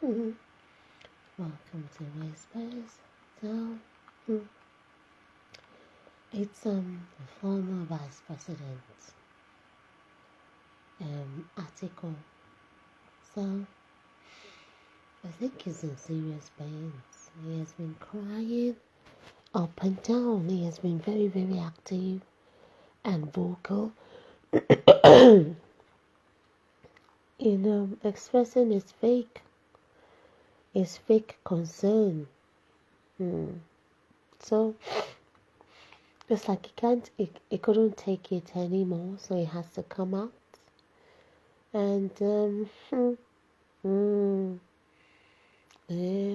Welcome to my space. So, it's the former Vice President, Atiku. So, I think he's in serious pains. He has been crying up and down. He has been very, very active and vocal in expressing his fake concern. So it's like he couldn't take it anymore, so he has to come out and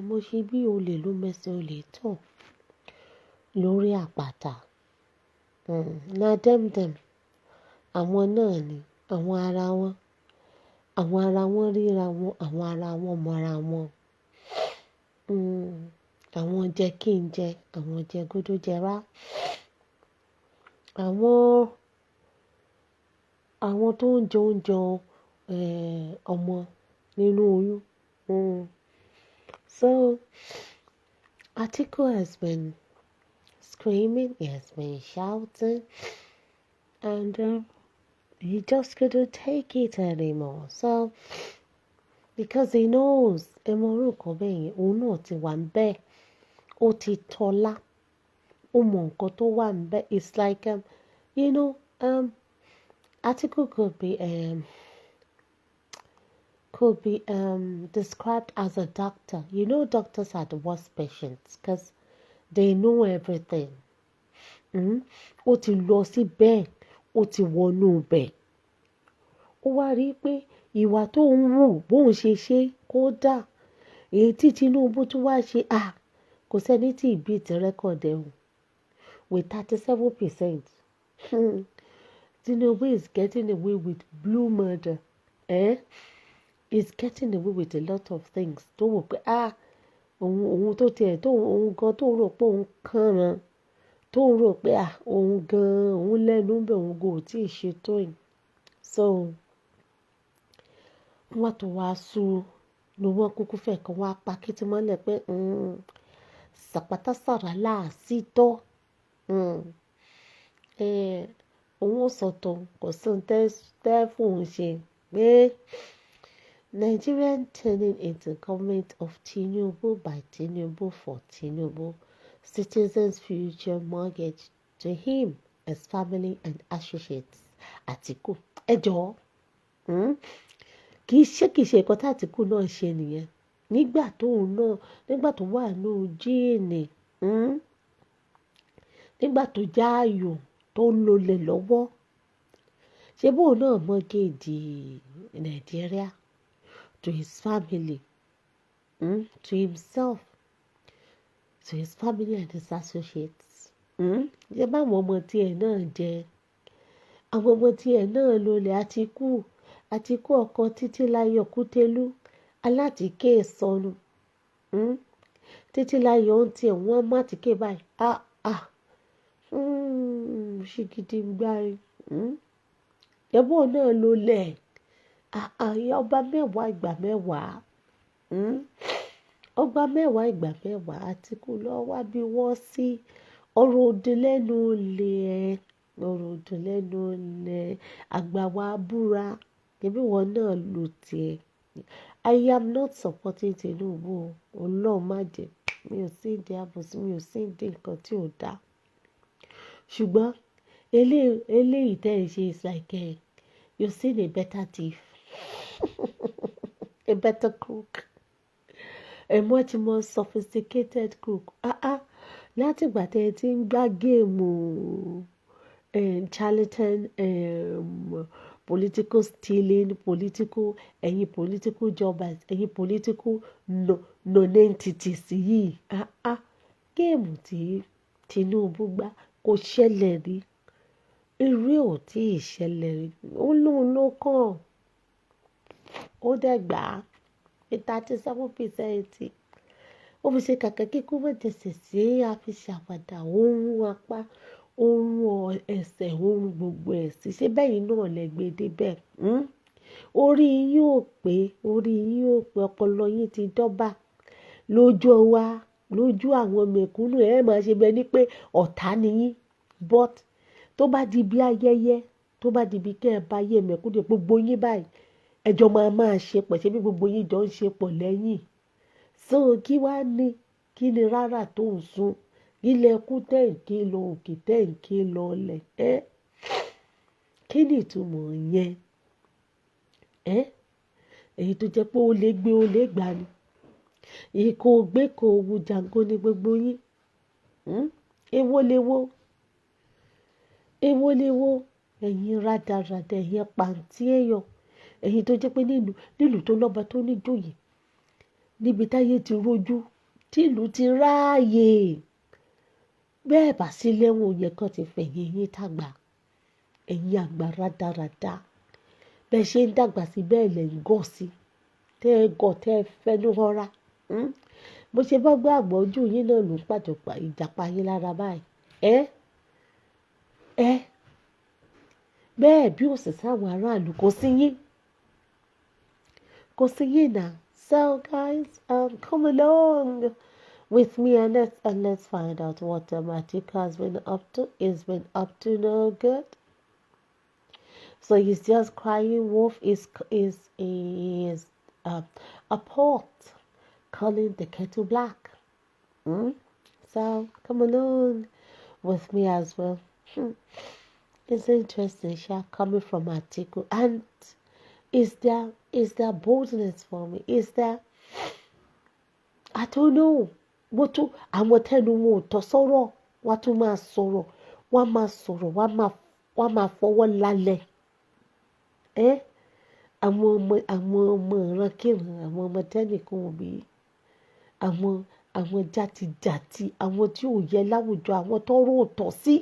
mo ṣe bí olè ló mẹsẹ̀ olè tọ̀ lórí àpáta. Na dem àwọn náà ni àwọn ara wọn ríra wọn, àwọn ara wọn mọ́ra wọn. Àwọn jẹ kí n jẹ, àwọn jẹ gúdú jẹrá. Àwọn tó ń jẹ oúnjẹ ọmọ nínú oyún. So Atiku has been screaming, he has been shouting, and he just couldn't take it anymore. So because he knows ẹmọ orúkọ bẹ́ẹ̀ yẹn, òun náà ti wà ń bẹ́ẹ̀, ó ti tọ́lá, ó mọ nǹkan tó wà ń bẹ́ẹ̀. It's like Atiku could be described as a doctor. You know, doctors are the worst patients because they know everything. Ó ti lọ sí bẹ́ẹ̀, ó ti wọnú bẹ́ẹ̀. Ó wá rí i pé ìwà tó ń wù bóun ṣe kódà èyí tí Tinubu tún wá ṣe kò sẹ́ni tí ìbí ti rẹ́kọ̀dì ẹ̀hún with 37%. Tinubu is getting away with blue murder. He's getting away with a lot of things. Tó wò pé òun tó tiẹ̀ tó òun gan tó rò pé òun kànran, tó rò pé òun gan òun lẹ́nu bẹ̀ òun gan ò tí ì ṣe tó yìí. So wọ́n tó wá sú ni wọ́n kúkú fẹ́ kan wá pa kìtì mọ́lẹ̀ pé sàpátá sàrà láàsì tọ́. Òun ò sọ̀tọ̀ kò sí tẹ́ fóun ṣe pé Nigerian turning into government of Tinubu by Tinubu for Tinubu. Citizens' future mortgage to him, his family and associates. Atiku. Ẹ jọ̀ọ́. Kì í ṣe nǹkan tí Atiku náà ṣe nìyẹn. Nígbà tó wà ní jíìnì, nígbà tó jáàyò tó ń lolẹ̀ lọ́wọ́. Ṣé bóun náà mortgage Nigeria to his family, to himself, to his family and his associates. Ṣé báwọn ọmọ tiẹ̀ náà jẹ? Àwọn ọmọ tiẹ̀ náà lolẹ̀ Atiku ọkọ Títílayọ̀ Kútẹ́lú alátìké sọnù. Títílayọ̀ ń tiẹ̀ wọ́n má tìké báyìí. Ṣìgìdì gbáre. Ẹbọ náà lolẹ̀. Ọba mẹ́wàá ìgbà mẹ́wàá. Ọba mẹ́wàá ìgbà mẹ́wàá. Atiku lọ wá bí wọ́n sí ọ̀rọ̀ òdì lẹ́nu olè. Àgbà wa búra. Ẹbí wọn náà lò tiẹ̀. I am not supporting Tinubu. Ọlọ́run má jẹ́. Mi ò sí ìdí àbòsí, mi ò sí ìdí nǹkan tí ò dáa. Ṣùgbọ́n eléyìí tẹ́ ẹ ṣe is like you've seen a better thief, a better crook, a much more sophisticated crook. Láti ìgbà tẹ́ ẹ ti ń gbá géèmù charlatan political stealing, political jobbers, political non-entities yìí. Géèmù tí Tinubu gbá kò ṣẹlẹ̀ rí. Irú ò tí ì ṣẹlẹ̀ rí. Ó lóun ló kàn. Ó dẹ̀ gbà 37%. Ó fi ṣe kàkà kíkú mẹ́tẹ̀ẹ̀sẹ̀ sí àfiṣàwàdà, oorun apá, oorun ẹsẹ̀, oorun gbogbo ẹ̀sìn. Ṣé bẹ́yìn náà lẹ gbé débẹ̀? orí yín ò pé ọpọlọ yín ti dọ́bà lójú wa lójú àwọn mẹ̀kúnnù ẹ̀ máa ṣe bẹ́ẹ̀ ni pé ọ̀tá ni yín but tó bá di bí ayẹyẹ tó bá di bí kẹ́ ẹ bá yẹ mẹ̀kúnnù gbogbo yín báyìí ẹjọ́ máa ṣe pọ̀ ṣé bí gbogbo yín jọ ń ṣe pọ̀ lẹ́yìn so kí wá ní kí ni rárá tó ń sun ilẹ̀kùn tẹ̀ǹkì lọ òkè tẹ̀ǹkì lọ ọlẹ̀ kí ni ìtumọ̀ yẹn èyí tó jẹ́ pé ó lè gbé ó lè gbà ni ìkó gbé kó owó jàǹgó ní gbogbo yín èwo léwo ẹ̀yin rádaràdà ẹ̀yin pàǹtí èèyàn ẹ̀yin tó jẹ́ pé nílùú tó lọ́ba tó níjòyè níbi táyé ti rojú tìlú ti ráàyè bẹ́ẹ̀ bá sí lẹ́wọ̀n yẹn kan ti fẹ̀yìn yín tàgbà ẹ̀yin àgbà rádaràdà bẹ́ẹ̀ ṣe ń dàgbà sí bẹ́ẹ̀ lẹ̀ ń gọ̀ sí tẹ́ ẹ gọ̀ tẹ́ ẹ fẹ́nu họra bó ṣe bá gbé àgbọ̀ ojú yín náà ló ń pàjọpà ìjàpá yín lára báyìí bẹ́ẹ̀ bí ó sì sáwọn aráàlú kò sí yín náà. So guys, come along with me and let's find out what Atiku has been up to. He's been up to no good. So he's just crying wolf is a pot calling the kettle black. So come along with me as well. It's interesting, coming from Atiku, and is there boldness for me? Is there? I don't know. What to? Àwọn tẹnu wọn ò tọ́ sọ̀rọ̀ wọ́n tún máa sọ̀rọ̀ wọ́n máa fọwọ́ lálẹ́ àwọn ọmọ ìrankíran àwọn ọmọ tẹ́nìkan òbí àwọn játijàti àwọn tí ò yẹ láwùjọ àwọn tọ́rọ̀ ò tọ́ sí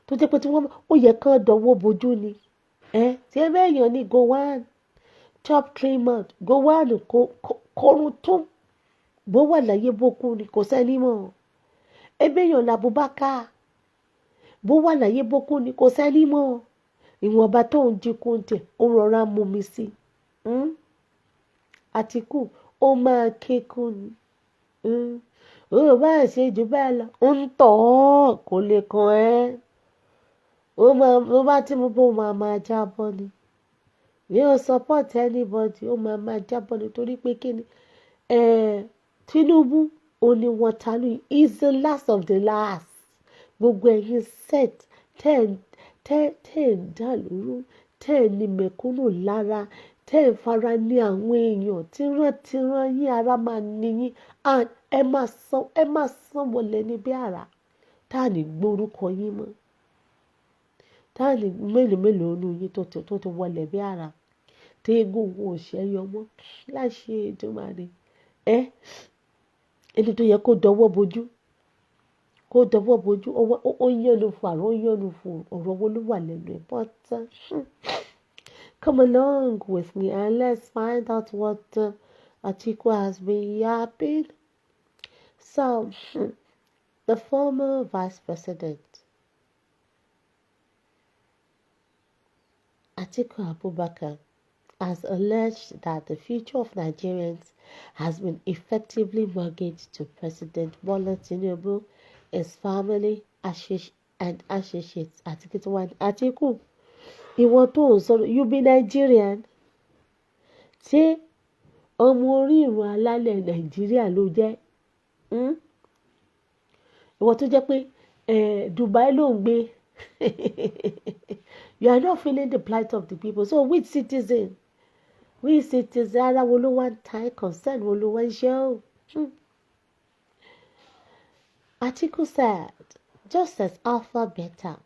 tó jẹ́ pé tí wọ́n ó yẹ kán dánwó bojú ni tí ẹ bẹ́ẹ̀ yàn ní go one chop 3 months go one kọrun tún bó wà láyé bókú ni kò sẹ́ni mọ̀ ẹbẹ́ yàn làbúbákà bó wà láyé bókú ni kò sẹ́ni mọ̀ ìwọ̀nba tó ń jí kóńtè ó rọra mú mi sí Àtìkù ó máa kékun ni ó bá ṣe jù bẹ́ẹ̀ lọ ó ń tọ̀ ọ́ kò lè kàn ẹ́ ó bá tí mo bó máa jábọ́ ni mi ò support anybody ó máa jábọ́ ni torí pé kí ni Tinubu ó ní wọn ta lóyún is the last of the last gbogbo ẹ̀yin set tẹ́ ẹ̀ ń dà lóru tẹ́ ẹ̀ ní mẹ̀kúnnù lára tẹ́ ẹ̀ fara ní àwọn èèyàn tíran yín ara máa ní yín and ẹ máa san wọlé ní bí ara tá à ní gbórúkọ yín mọ́ tá à ní mélòó nù yín tó ti wọlé bí ara tí egungun òṣèyọ mọ́ láṣẹ Èdùmàrè ẹni tó yẹ kó dọwọ́ bojú ó yẹnu fún àrùn ó yẹnu fún ọ̀rọ̀ owó ló wà lẹ́nu ẹ̀ but come along with me and let's find out what Atiku has been yapping. So the former vice president Atiku Abubakar has alleged that the future of Nigerians has been effectively mortgaged to President Bola Tinubu, his family, and associates. Atiku, ìwọ tó ń sọ̀rọ̀, you be Nigerian. Ṣé ọmọ orí ìrun alálẹ̀ Nàìjíríà ló jẹ́? Ìwọ tó jẹ́ pé Dubai ló ń gbé. You are not feeling the plight of the people. So which citizen? Ara wo ló wá ń ta concern wo ló wá ń ṣe ọ́? Atiku said, just as Alpha Beta,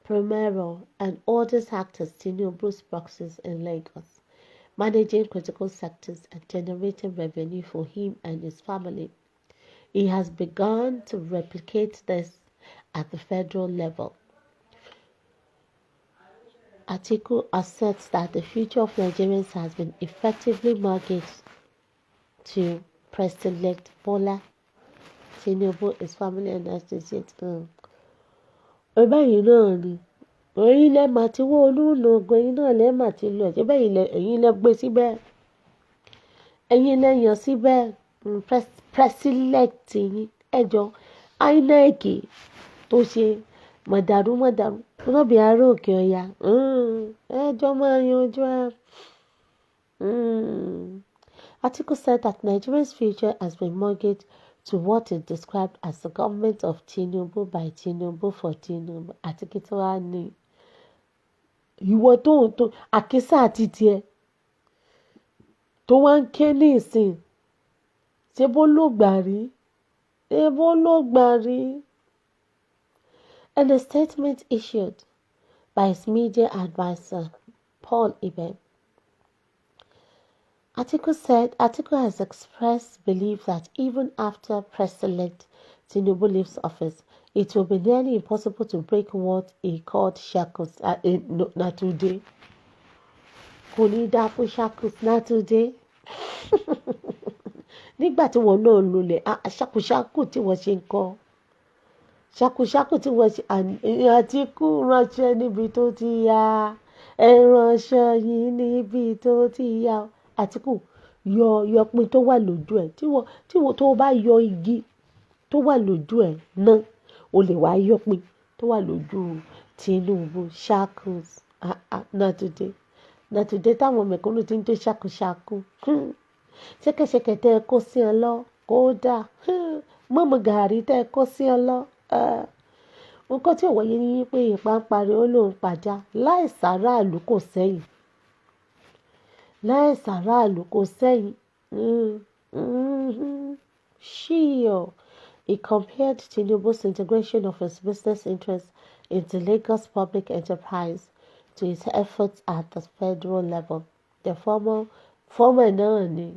Primero, and others act as Tinubu's proxies in Lagos, managing critical sectors and generating revenue for him and his family, he has begun to replicate this at the federal level. Atiku asserts that the future of Nigerians has been effectively mortgaged to President Bola Tinubu, his family, and associates. Báyìí náà ni ẹ̀yin lẹ mà ti wó olúùlù ogun, ẹ̀yin náà lẹ mà ti lọ ṣe bẹ́ẹ̀ ẹ̀yin lẹ gbé síbẹ̀, ẹ̀yin lẹ yàn síbẹ̀ pírẹsidẹ́ǹtì yín ẹjọ́ INEC tó ṣe mọ̀dàrú lọ́bì ará òkè ọ̀yà ẹjọ́ máa yanjú ẹ̀. Atiku said that Nigeria's future has been mortgaged to what is described as the government of Tinubu by Tinubu for Tinubu. Atiku tó wá ní ìwọ tó àkísà àti tiẹ̀ tó wá ń ké ní ìsìn ṣé bó ló gbà rí. In a statement issued by his media advisor Paul Ibem, Atiku has expressed belief that even after President Tinubu leaves office, it will be nearly impossible to break what he called shackles. Not today. Kò ní dá fún shackles not today. Nígbà tí wọ́n náà lulẹ̀, ṣàkúṣàkù tí wọ́n ṣe ń kọ́. Ṣàkúṣàkù tí wọ́n ṣe Atiku ránṣẹ́ níbi tó ti yá. Ẹ ránṣẹ́ yìí níbi tó ti yá. Atiku yọ pin tó wà lójú ẹ̀ tí wọ́n tó bá yọ igi tó wà lójú ẹ̀ náà o lè wá yọ pin tó wà lójú Tinubu shackles not today táwọn mẹ̀kúnnù ti ń tó ṣàkúṣàkù ṣẹ́kẹ̀ṣẹkẹ̀ tẹ́ ẹ kó sí ọ lọ kó dà mọ́mọ́ gàrí tẹ́ ẹ kó sí ọ lọ. Nǹkan tí ò wáyé ní pé ìpàǹparí ó lóun pàjá láìsàráàlú kò sẹ́yìn. He compared Tinubu's integration of his business interests into Lagos public enterprise to his efforts at the federal level. The former náà ni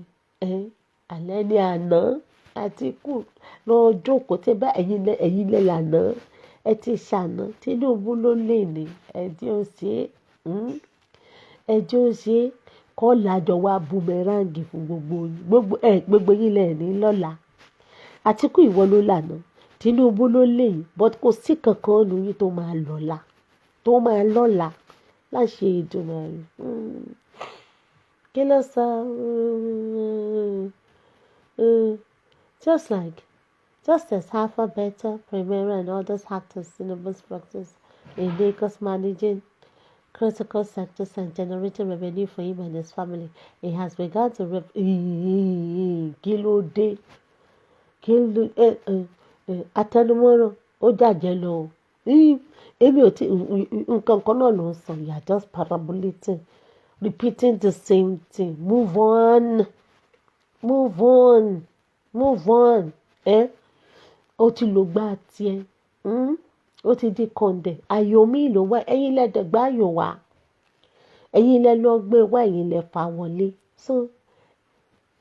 alẹ́ ní àná Atiku lọ jókòó tí bá ẹ̀yin lẹ lànà ẹ ti ṣàná Tinubu ló lè ní ẹjọ́ ṣe kọ́ làjọ wa boomerang fún gbogbo yín lẹ́ẹ̀ní lọ́la. Atiku ìwọ ló lànà Tinubu ló lè yín but kò sí kankan nínú yín tó máa lọ́la láṣẹ ìdùnnú rẹ̀. Kí ló sọ? Just as Alpha, Beta, Primera, and others act as Tinubu's practice in Lagos managing critical sectors and generating revenue for him and his family, he has begun to atẹnumọ́rọ̀ ó jàjẹ́ lọ èmi ò tí nǹkan kan náà ló ń sọ you are just parabolating repeating the same thing move on ó ti lò gbá tiẹ̀ ó ti di kọ̀ǹdẹ̀ ayò mi ló wá ẹ̀yin lẹ́dẹ̀gbá ayò wá ẹ̀yin lẹ́ lọ gbé wá ẹ̀yin lẹ́ fà wọlé so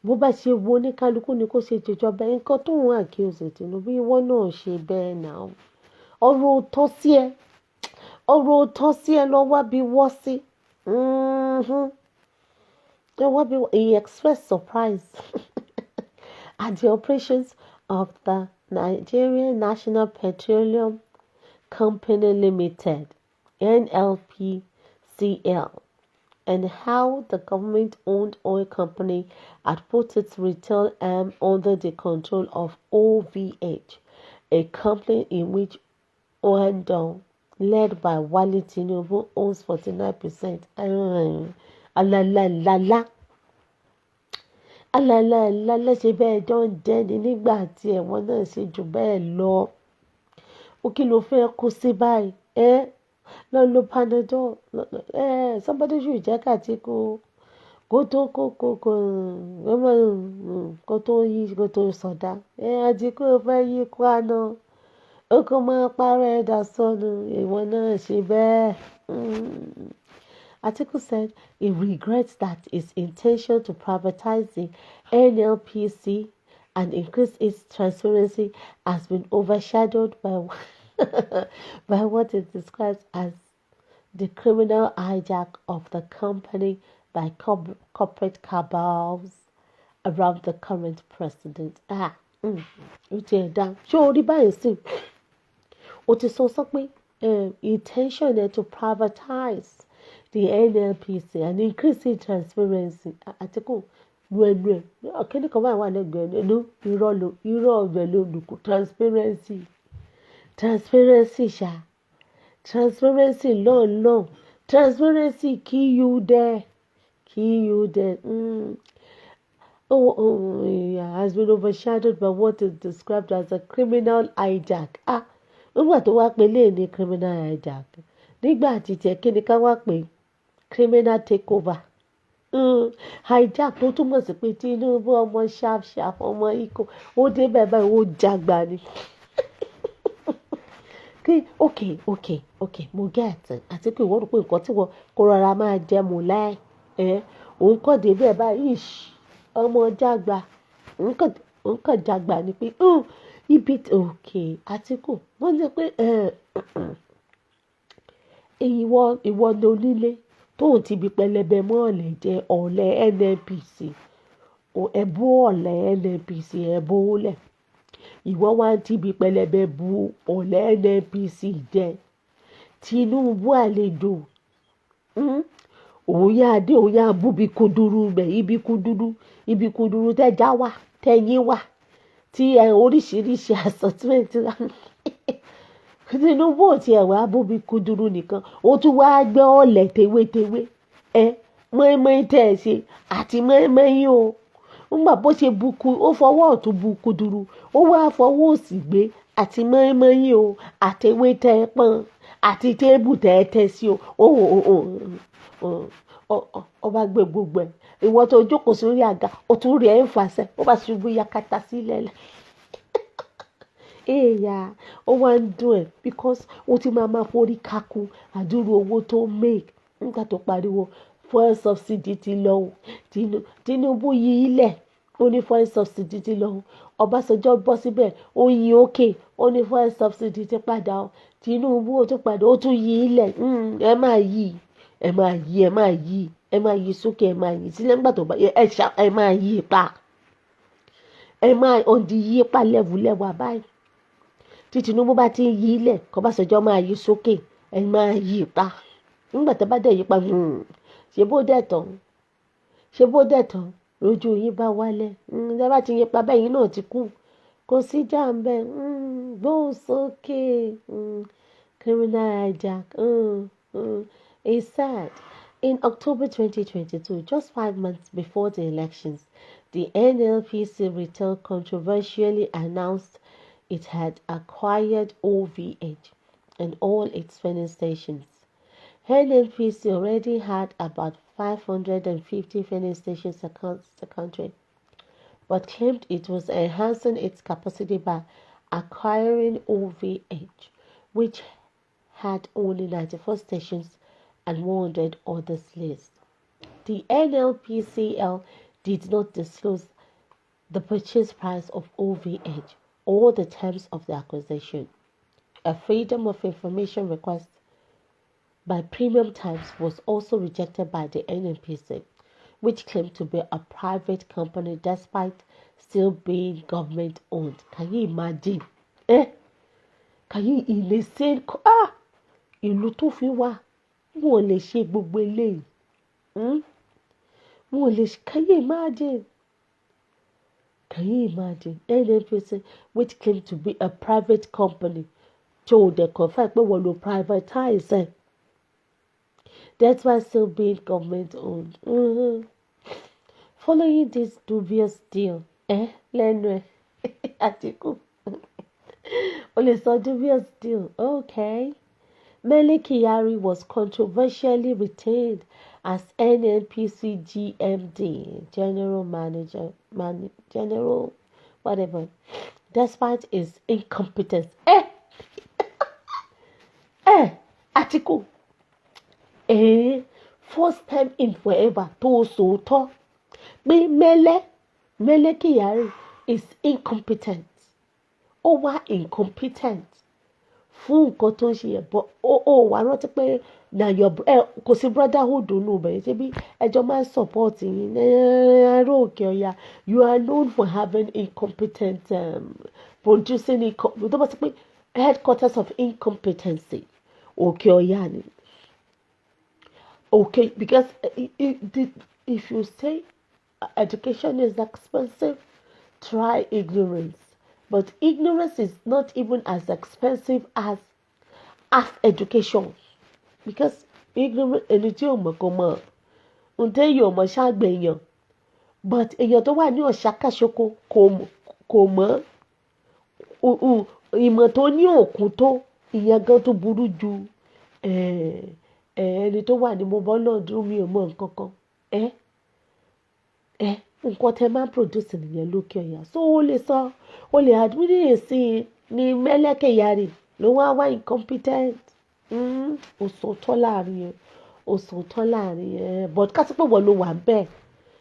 bó bá ṣe wo oníkálukú ni kó ṣe jẹjọba nǹkan tó ń accuse Tinubu ìwọ náà ṣe bẹ́ẹ̀ náà ọ̀rọ̀ òótọ́ sí ẹ lọ wá bí wọ́ sí he expressed surprise at the operations of the Nigerian National Petroleum Company Limited NNPCL and how the government-owned oil company had put its retail arm under the control of OVH, a company in which Oando, led by Wale Tinubu, owns 49%. Alala ṣe bẹ́ẹ̀ jọ ń jẹ́ni nígbà tí ẹ̀wọ̀n náà ṣe jù bẹ́ẹ̀ lọ. Ó kí ló fẹ́ kó sí báyìí? Lo Panadol. Somebody should check Atiku. Kó tó sọ̀dá. Atiku fẹ́ yí kwano. Ó kó máa parẹ́ ẹ̀dá sọnù. Ìwọ náà ṣe bẹ́ẹ̀. Atiku said he regrets that his intention to privatize the NLPC and increase its transparency has been overshadowed by what it describes as the criminal hijack of the company by corporate cabals around the current president. Ó ti ẹ̀ dá. Ṣé o rí báyìí sí? O ti sọ pé intention to privatize the NLPC and increasing transparency. Atiku gbẹ̀gbẹ̀ kíni kan báyìí wà lẹ́gbẹ̀ẹ́ ẹnu irọ́ ọbẹ̀ lónìí transparency ṣá transparency lọ́nà transparency key you there. Yeah, has been overshadowed by what is described as a criminal hijack. Nígbà tó wá pé léè ní criminal hijack nígbà àtijọ́ kí ni ká wá pé criminal takeover. Hijack tó túmọ̀ sí pé Tinubu ọmọ sharp ọmọ ikọ ó dé bẹ́ẹ̀ báyìí ó jagba ni. Okay mo get àti pé ìwọ́n rò pé nǹkan tí wọ́n kó rọra máa jẹ́ mọ́ láì òun kàn dé bẹ́ẹ̀ báyìí ọmọ jagba òun kàn jagba ni pé ibi Atiku wọ́n ní pé ìwọ ni onílé tóun ti bi pẹlẹbẹ mọ́ ọ̀lẹ jẹ́ ọ̀lẹ NNPC ẹ̀bú ọ̀lẹ NNPC ẹ̀bú lẹ̀ ìwọ wá ti bi pẹlẹbẹ bu ọ̀lẹ NNPC jẹ́ Tinubu àlejò òun yá bú bí kúdúrú bẹ̀ ibi kúdúrú tẹ́já wà tẹ́yìn wà tí oríṣiríṣi assortment Tinubu ò tiẹ̀ wá bú bí kúdúrú nìkan ó tún wá gbé ọ̀lẹ̀ tewétewé mọ́ẹ́mọ́ẹ́ tẹ́ ẹ ṣe àti mọ́ẹ́mọ́ẹ́ o ńgbà bó ṣe buku ó fọwọ́ ọ̀tún bu kúdúrú ó wá fọwọ́ òsì gbé àti mọ́ẹ́mọ́ẹ́ o àtewé tẹ́ ẹ pọ́n àti tébù tẹ́ ẹ tẹ́ sí o ọba gbé gbogbo ẹ̀ ìwọ tó jókòó sórí àga ó tún rí ẹ̀ ń fàṣẹ ó bá ṣubú yakata sílẹ̀ lẹ̀ ó wá ń dùn ẹ̀ because ó ti máa forí kakú àdúrú owó tó make nígbà tó pariwo fuel subsidy ti lọ o Tinubu yí ilẹ̀ ó ní fuel subsidy ti lọ o Ọbásanjọ́ bọ́ síbẹ̀ ó yí òkè ó ní fuel subsidy ti padà o Tinubu ó tún padà ó tún yí ilẹ̀ ẹ máa yí sókè ẹ máa yí sílẹ̀ nígbà tó bá ẹ máa yí pa ẹ máa ọ̀dì yí pa lẹ́wù báyìí tí Tinubu bá ti yí ilẹ̀ k'Ọbásanjọ́ máa yí sókè ẹ máa yí pa nígbà tó bá dẹ̀ yí pa ṣe bó dẹ̀ tán lójú yín bá wálẹ̀ ẹ bá ti yí pa bẹ́ẹ̀ yín náà ti kú kò sí jàǹbẹ́ gbóhùn sókè criminal hijack it's sad. In October 2022, just 5 months before the elections, the NLPC retail controversially announced it had acquired OVH and all its filling stations. NLPC already had about 550 filling stations across the country, but claimed it was enhancing its capacity by acquiring OVH, which had only 94 stations and 100 others list. The NLPCL did not disclose the purchase price of OVH or the terms of the acquisition. A Freedom of Information request by Premium Times was also rejected by the NNPC, which claimed to be a private company despite still being government owned. Can you imagine? Can you imagine? Ìlú tó fi wá wọn ò lè ṣe gbogbo eléyìí wọn ò lè ṣe. Can you imagine NNPC which claimed to be a private company tó o dẹ̀ confirm pé wọ́n lo privatize ẹ̀ that's why still being government owned. Following this dubious deal lẹ́nu ẹ̀ Atiku o lè sọ dubious deal okay. Mele Kyari was controversially retained as NNPC GMD, General Manager, despite his incompetence. Atiku. First time in forever, tó sòótọ́ pé Mele Kyari is incompetent. Ó wá incompetent. Fún nǹkan tó ń ṣe yẹn bọ́ ó wà rántí pé kò sí brotherhood nù bẹ̀rẹ̀ ṣé bí ẹjọ́ máa ń support yín ará òkè ọ̀yà you are known for having incompetent producing tó bá ti pé headquarters of incompetency òkè ọ̀yà ni. Okay, because if you say education is expensive, try ignorance. But ignorance is not even as expensive as education. Because ignorance, ẹni tí ò mọ̀ kò mọ̀, ohun tí èèyàn ò mọ̀ ṣàgbẹ̀yàn. But èèyàn tó wà ní ọ̀ṣàkàṣoko kò mọ̀. Ìmọ̀ tó ní òkun tó, ìyẹn gan tó burú ju ẹni tó wà ní mo bọ́ náà dúró mi ò mọ̀ nǹkan kan. Nǹkan tẹ máa ń produce nìyẹn lókè ọ̀yà. So ó lè sọ, ó lè admit sí ní mẹ́lẹ́kẹ̀ yàrá ló wá incompetent. Òsòótọ́ láàrin yẹn. But ká sí pé wọ́n ló wà bẹ́ẹ̀.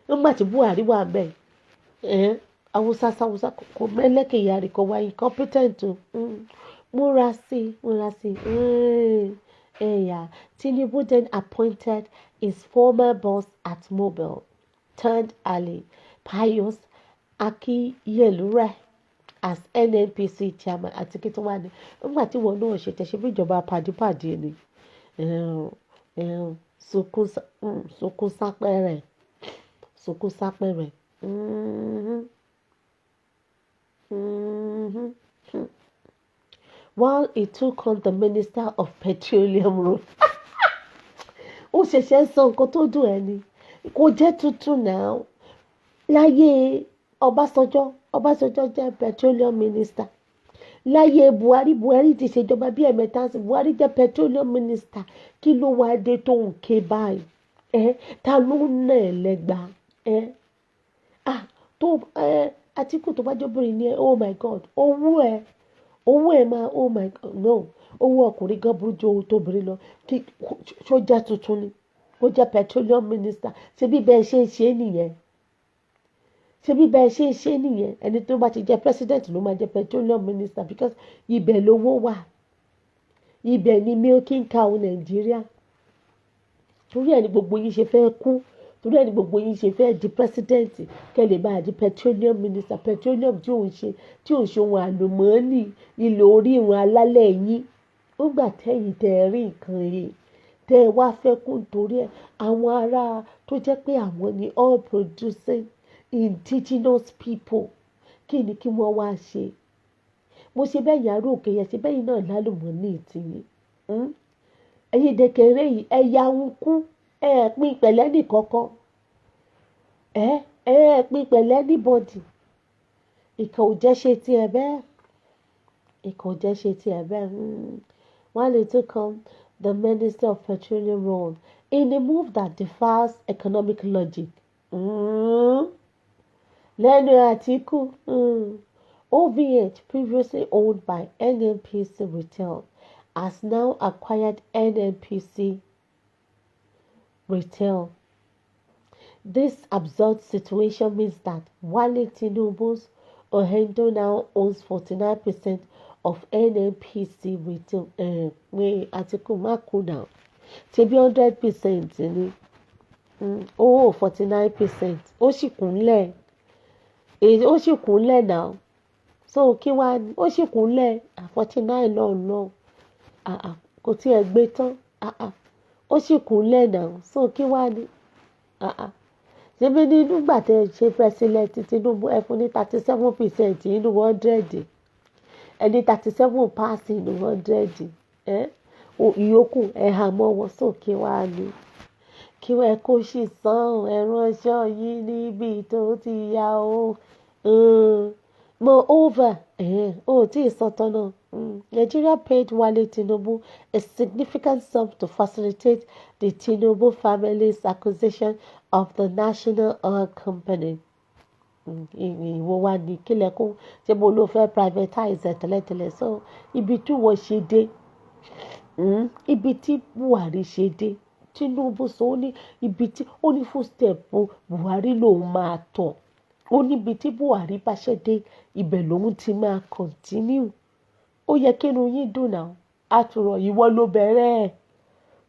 Nígbà tí Buhari wà bẹ́ẹ̀. Awúsá kò mẹ́lẹ́kẹ̀ yàrá kò wá incompetent o. Múra sí. Tinubu then appointed his former boss at Mobile, turned Ali Pius Akiyelure as NNPC chairman. Àti kí tó wà ní nígbà tí wọn náà ṣe tẹ̀sí bí ìjọba pàdípàdé ni sokun sápẹ́rẹ̀. While he took on the Minister of Petroleum role. Ó ṣẹ̀ṣẹ̀ sọ nǹkan tó dùn ẹni kò jẹ́ tuntun náà. Láyé Ọbásanjọ́ jẹ́ petroleum minister. Láyé Buhari ti ṣèjọba bí ẹ̀mẹ́ta sí. Buhari jẹ́ petroleum minister. Kí ló wá dé tó ń ké báyìí? Ta ló ń nà ẹ́ lẹ́gba? Atiku tó bá jóbìnrin ni oh my God, owó ẹ̀ máa oh my God no, owó ọkùnrin gan burú ju owó tóbìnrin lọ. Ṣó jẹ́ tuntun ni? Ó jẹ́ petroleum minister. Ṣé bí bẹ́ẹ̀ ṣe ń ṣe nìyẹn? Ẹni tó bá ti jẹ́ president ló máa jẹ́ petroleum minister because ibẹ̀ lówó wà. Ibẹ̀ ni milking cow Nàìjíríà. Torí ẹni gbogbo yín ṣe fẹ́ kú. Torí ẹni gbogbo yín ṣe fẹ́ di president kẹ́lẹ̀ bá di petroleum minister. Petroleum tí ò ń ṣe ohun àlùmọ́ọ́nì ilẹ̀ orí ìrun alálẹ̀ yín. Ó gbà tẹ́yìn tẹ́ rí nǹkan yìí tẹ́ ẹ wá fẹ́ kún torí ẹ̀ àwọn ará tó jẹ́ pé àwọn ni all producing indigenous people kí ni kí wọ́n wá ṣe. Mo ṣe bẹ́ẹ̀ yàrá òkè yẹn ṣe bẹ́ẹ̀ náà lálùmọ́ọ́nì tìyín. Ẹ̀yin dẹ̀kẹ̀rẹ́ yìí ẹ̀yà ń kú pín pẹ̀lẹ́ nìkankan. Pín pẹ̀lẹ́ níbọ̀dì. Ìkà ò jẹ́ ṣe tiẹ̀ bẹ́ẹ̀. While he took on the Minister of Petroleum role in a move that defies economic logic. Lẹ́nu Atiku, OVH, previously owned by NNPC Retail, has now acquired NNPC Retail. This absurd situation means that Wale Tinubu's Ohendo now owns 49% of NNPC Retail. Atiku Maku now. To be 100% ni. 49%. Ó sì kúnlẹ̀ now. So kí wá ní? Ó sì kúnlẹ̀ 49 lọ́nà. Kò tí ẹ gbé tán. Ó sì kúnlẹ̀ now. So kí wá ní? Ṣebí nígbà tẹ́ ṣe president Tinubu ẹ fún ní 37% nínú 100. Ẹni 37 pass nínú 100. Ìyókù ẹ hà mọ́ wọn sókè wá ní. Kí wọ́n kó sì san ẹ̀ránṣẹ́ yìí níbi tó ti yá o. Moreover, tí ìsọ̀tọ̀ náà. Nigeria paid Wale Tinubu a significant sum to facilitate the Tinubu family's acquisition of the national oil company. Ìwọ wá ní kílẹ̀kùn ṣé mo ló fẹ́ privatize ẹ̀ tẹ́lẹ̀tẹ́lẹ̀. So ibi tí wọ́n ṣe dé, ibi tí Buhari ṣe dé, Tinubu sọ ó ní ibi tí ó ní footstep Buhari lòun máa tọ̀. Ó ní ibi tí Buhari bá ṣe dé ibẹ̀ lòun ti máa continue. Ó yẹ kí inú yín dùn náà. Àtúrọ̀ ìwọ ló bẹ̀rẹ̀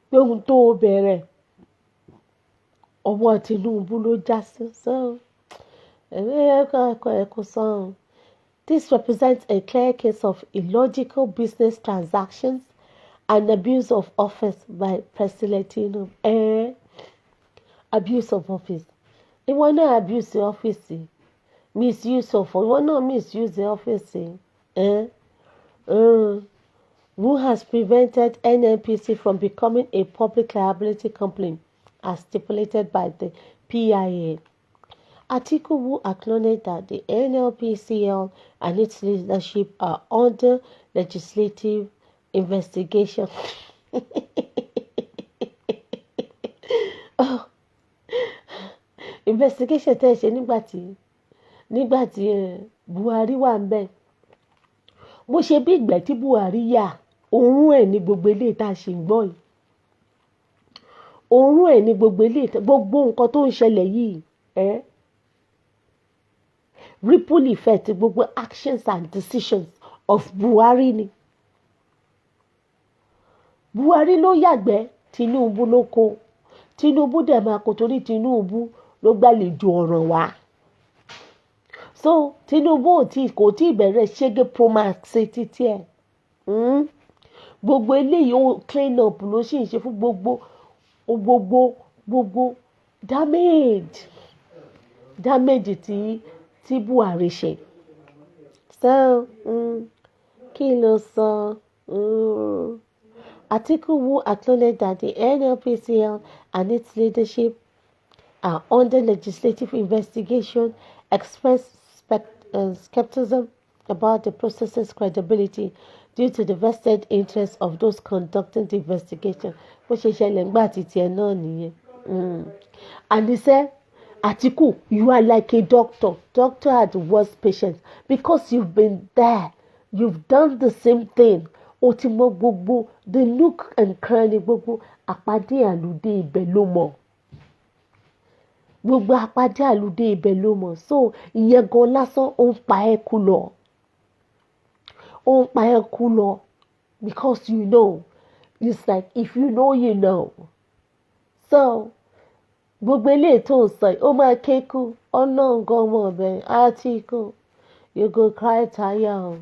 pé ohun tó bẹ̀rẹ̀ ọwọ́ Tinubu ló já sí. So this represents a clear case of illogical business transactions an abuse of office by President Tinubu. Abuse of office. Ìwọ náà abuse office. Misuse of ìwọ náà misuse office. Who has prevented NNPC from becoming a public liability company as stipulated by the PIA? Atiku, who acknowledged that the NLPCL and its leadership are under legislative investigation. Investigation tẹ́ ṣe nígbà tí Buhari wà ń bẹ̀. Mo ṣe bí ìgbà tí Buhari yà òórùn ẹ̀ ní gbogbo ilé tá a ṣe ń gbọ́ yìí. Òórùn ẹ̀ ní gbogbo ilé gbogbo nǹkan tó ń ṣẹlẹ̀ yìí. Ripple effect gbogbo actions and decisions of Buhari ni. Buhari ló yàgbẹ́, Tinubu ló kó. Tinubu dẹ̀ máa kó torí Tinubu ló gbàlejò ọ̀ràn wá. So Tinubu kò tí ì bẹ̀rẹ̀ ṣẹ́gẹ́ promax títí ẹ̀. Gbogbo eléyìí ó clean up ló sì ń ṣe fún gbogbo damage tí Buhari ṣe. So kí ló sọ? Atiku, who acknowledged that the NLPCL and its leadership are under legislative investigation, expressed skepticism about the process's credibility due to the vested interests of those conducting the investigation. Bó ṣe ṣẹlẹ̀ ńgbà títí ẹ̀ náà nìyẹn. And he said, Atiku, you are like a doctor. Doctor had the worst patients because you've been there. You've done the same thing. O ti mọ gbogbo the nook and cranny gbogbo àpàdé àlùdé ibẹ̀ ló mọ̀. Gbogbo àpàdé àlùdé ibẹ̀ ló mọ̀. So ìyẹn gan lásán ó ń pa ẹ́ kú lọ. Ó ń pa ẹ́ kú lọ because you know. It's like if you know, you know. So gbogbo eléyìí tó ń sọ ó máa kéku ọlọ́run gan mọ̀ bẹ́ẹ̀ Atiku you go cry tire o.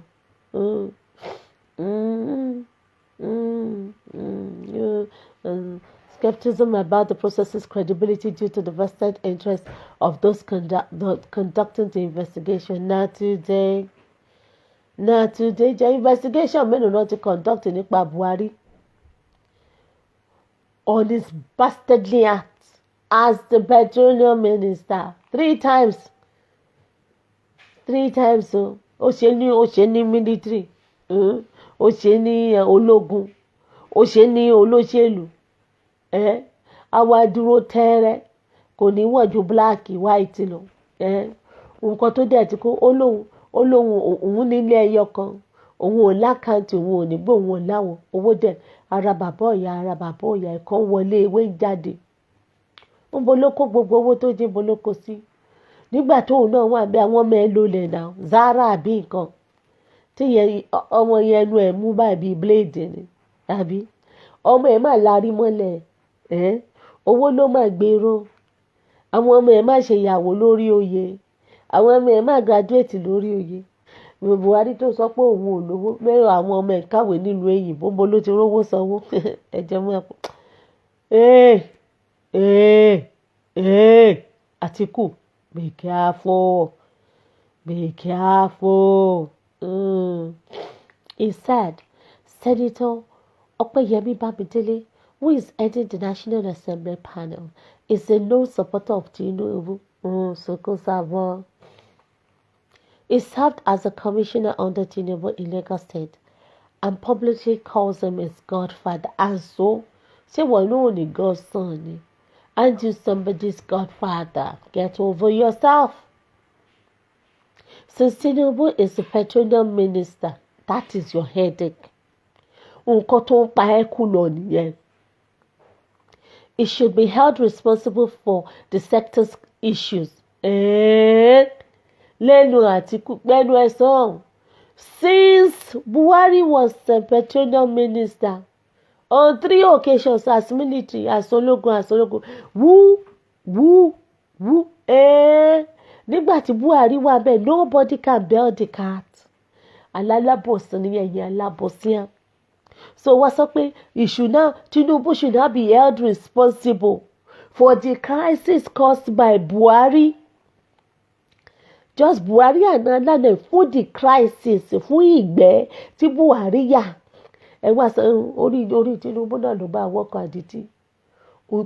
Skepticism about the process's credibility due to the vested interest of those conducting the investigation. Not today. The investigation mélòó náà ti conduct nípa Buhari on his bastardly act as the petroleum minister 3 times. 3 times o. Ó ṣe ní military. Ó ṣe ní ológun. Ó ṣe ní olóṣèlú. Àwa dúró tẹ́rẹ́ kò ní wọ̀ ju black white lọ. Nǹkan tó dẹ̀ ti kó olóhùn òun nílé ẹyọ kan. Òun ò lákàntì òun ò ní gbó òun ò láwọn owó dẹ̀ ara bàbá ọ̀yà ẹ̀kọ́ wọlé ewé ń jáde. Níbo ló kó gbogbo owó tó jí níbo ló kó sí? Nígbà tóun náà wà bí àwọn ọmọ ẹ ló lẹ̀ náà Zara àbí nǹkan tí ọmọ yẹn ẹnu ẹ̀ mú báyìí bíi blade ni àbí ọmọ ẹ̀ máa larí mọ́lẹ̀ owó ló máa gbèrò àwọn ọmọ ẹ̀ máa ṣe ìyàwó lórí oyè àwọn ọmọ ẹ̀ máa graduate lórí oyè. Buhari tó sọ pé òun ò lówó mẹ́rin àwọn ọmọ ẹ̀ kàwé nílùú èyìnbó bó ló ti rówó sanwó ẹ̀jẹ̀ mú ẹ̀pọ̀. Atiku, be careful. He said, Senator Opeyemi Bamidele, who is heading the National Assembly panel, is a known supporter of Tinubu. He served as a commissioner under Tinubu in Lagos State and publicly calls him his godfather. And so, say, well, no only God's son, and you somebody's godfather. Get over yourself. Since Tinubu is the petroleum minister, that is your headache. It should be held responsible for the sector's issues. Since Buhari was the petroleum minister, on 3 occasions as military, as ológun, nígbà tí Buhari wà bẹ́ẹ̀, nobody can bail the cat. Alálábòsí ni ẹ̀yin alábòsíyàn. So what's up? Tinubu should not be held responsible for the crisis caused by Buhari. Just Buhari and for the crisis fún ìgbẹ́ tí Buhari yà. Ẹ wá sọ orí Tinubu náà ló bá wọ́kọ̀ àdìtì.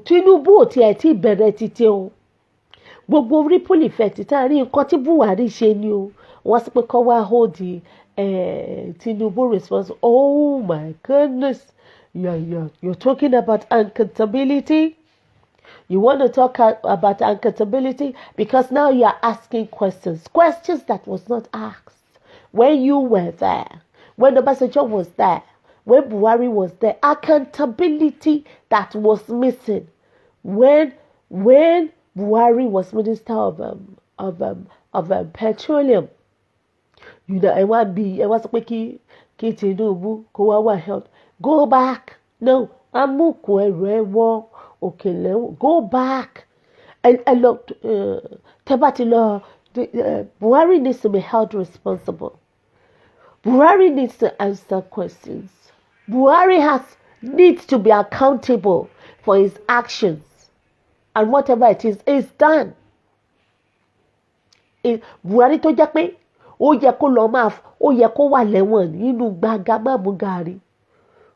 Tinubu ò tiẹ̀ tí bẹ̀rẹ̀ títí o. Gbogbo ripple effect tá a rí nǹkan tí Buhari ṣe ni o. Wọ́n sọ pé kọ́ wá hold the Tinubu responsible. Oh my goodness. You're talking about accountability. You want to talk about accountability because now you are asking questions that was not asked when you were there, when Obasanjo was there, when Buhari was there. Accountability that was missing when Buhari was Minister of Petroleum. You know, I want to kí Tinubu kó wá help. Go back. No, amúkù ẹrù ẹ wọ òkèlè. Go back. And look, Buhari needs to be held responsible. Buhari needs to answer questions. Buhari needs to be accountable for his actions. And whatever it is done. Buhari tó jẹ́ pé ó yẹ kó wà lẹ́wọ̀n nínú gbàgà máàmú gàrí.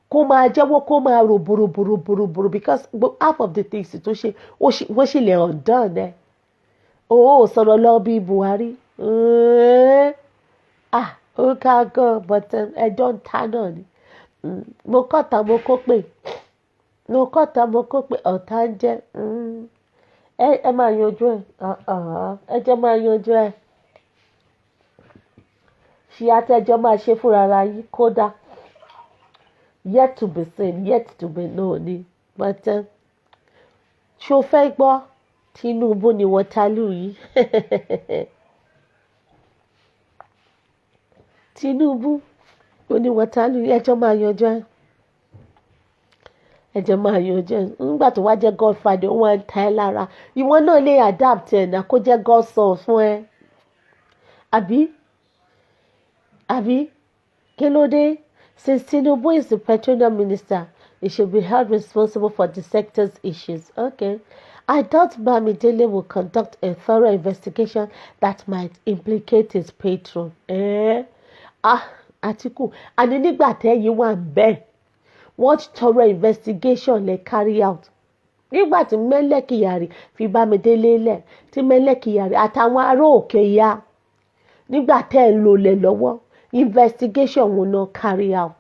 Kó máa jẹ́wọ́ kó máa rò bòròbòrò because half of the things tó ṣe wọ́n ṣì lè undone. Ó sọ̀rọ̀ lọ bí Buhari. Ó ká gan but ẹjọ́ ń ta náà ni. Mo kọ́ta mo kó pé ọ̀tá ń jẹ́. Ẹ máa yanjú ẹ̀. Ẹ jẹ́ máa yanjú ẹ̀. Ṣé àtẹ̀jọ́ máa ṣe fúnra ara yín kódà. Yet to be seen, yet to be known ni. But ṣó fẹ́ gbọ́ Tinubu ni Waterloo yìí. Tinubu ni Waterloo yìí. Ẹjọ́ máa yanjú ẹ̀. Nígbà tó wá jẹ́ Godfather wọ́n ń ta ẹ́ lára. Ìwọ náà lè adapt ẹ̀ náà kó jẹ́ Godson fún ẹ. Àbí kí ló dé? Since Tinubu is the petroleum minister, he should be held responsible for the sector's issues. Okay. I doubt Bamidele will conduct a thorough investigation that might implicate his patron. Atiku. And nígbà tẹ́yìn wà ń bẹ̀. What thorough investigation lè carry out? Nígbà tí Mele Kyari fi Bamidele lẹ̀, tí Mele Kyari àtàwọn ará òkè ya. Nígbà tẹ́ ń lò lẹ̀ lọ́wọ́. Investigation will not carry out.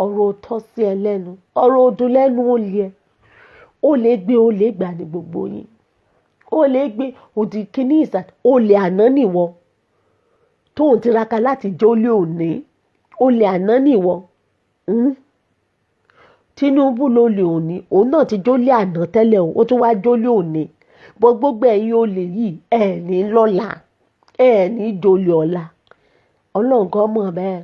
Ọ̀rọ̀ tọ́ sí ẹ lẹ́nu. Ọ̀rọ̀ odò lẹ́nu ó lé. Ó lè gbé ó lè gbà ní gbogbo yín. Ó lè gbé òdì kìíní ìsàt. Ó lè àná nìwọ. Tó ń tiraka láti jólé òní. Ó lè àná nìwọ. Tinubu ló lè òní. Òun náà ti jólé àná tẹ́lẹ̀ o. Ó tún wá jólé òní. Gbogbo ẹ̀yin ó lè yìí ẹ̀ ní lọ́la. Ní jolly ọ̀la. Ọlọ́run kan mọ̀ bẹ́ẹ̀.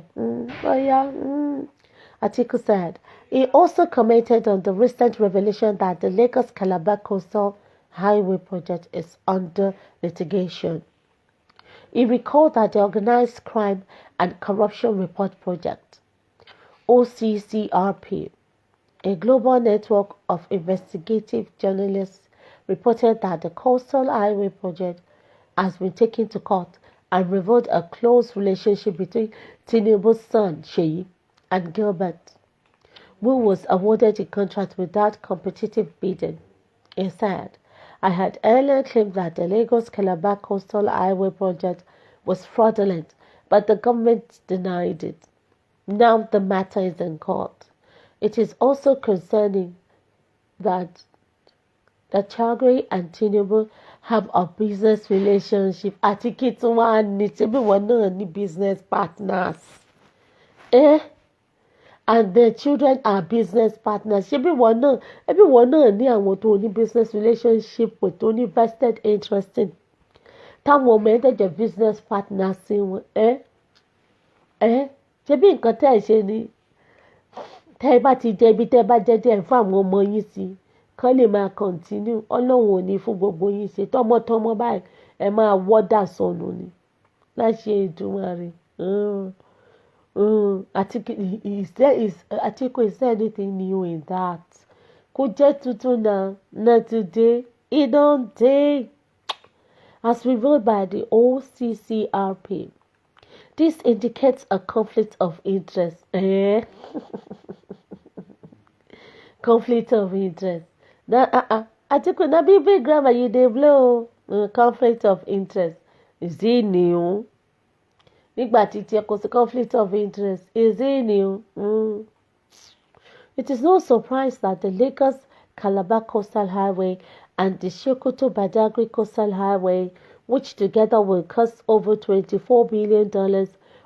Atiku said. He also commented on the recent revelation that the Lagos-Calabar Coastal Highway project is under litigation. He recalled that the Organized Crime and Corruption Report Project, OCCRP, a global network of investigative journalists, reported that the Coastal Highway project has been taken to court and revealed a close relationship between Tinubu's son, Sheyi, and Gilbert, who was awarded the contract without competitive bidding. He said, I had earlier claimed that the Lagos-Calabar Coastal Highway project was fraudulent, but the government denied it. Now the matter is in court. It is also concerning that Chagri and Tinubu have a business relationship. Atiku tún wá ní ṣebí wọn náà ní business partners. And their children are business partners. Ṣebí wọn náà ní àwọn tó ní business relationship with tó ní vested interest in. Táwọn ọmọ ẹ̀dẹ̀jẹ̀ business partners sí wọn. Ṣebí nǹkan tẹ́ ẹ̀ ṣe ni tẹ́ ẹ bá ti jẹ ibi tẹ́ ẹ bá jẹ́ díẹ̀ fún àwọn ọmọ yín sí. Kán lè máa continue. Ọlọ́run ò ní fún gbogbo yín ṣe tọmọtọmọ báyìí ẹ máa wọ́dà sọnù ni láṣẹ Èdùmàrè. Atiku, is there anything new in that? Could jẹ́ tuntun now, not today. It don't take. As revealed by the OCCRP, this indicates a conflict of interest. Conflict of interest. Now, Atiku, na big grammar you dey blow. Conflict of interest. Is it new? Nígbà tí tiẹ̀ kò sí conflict of interest. Is it new? It is no surprise that the Lagos-Calabar Coastal Highway and the Sokoto-Badagry Coastal Highway, which together will cost over $24 billion,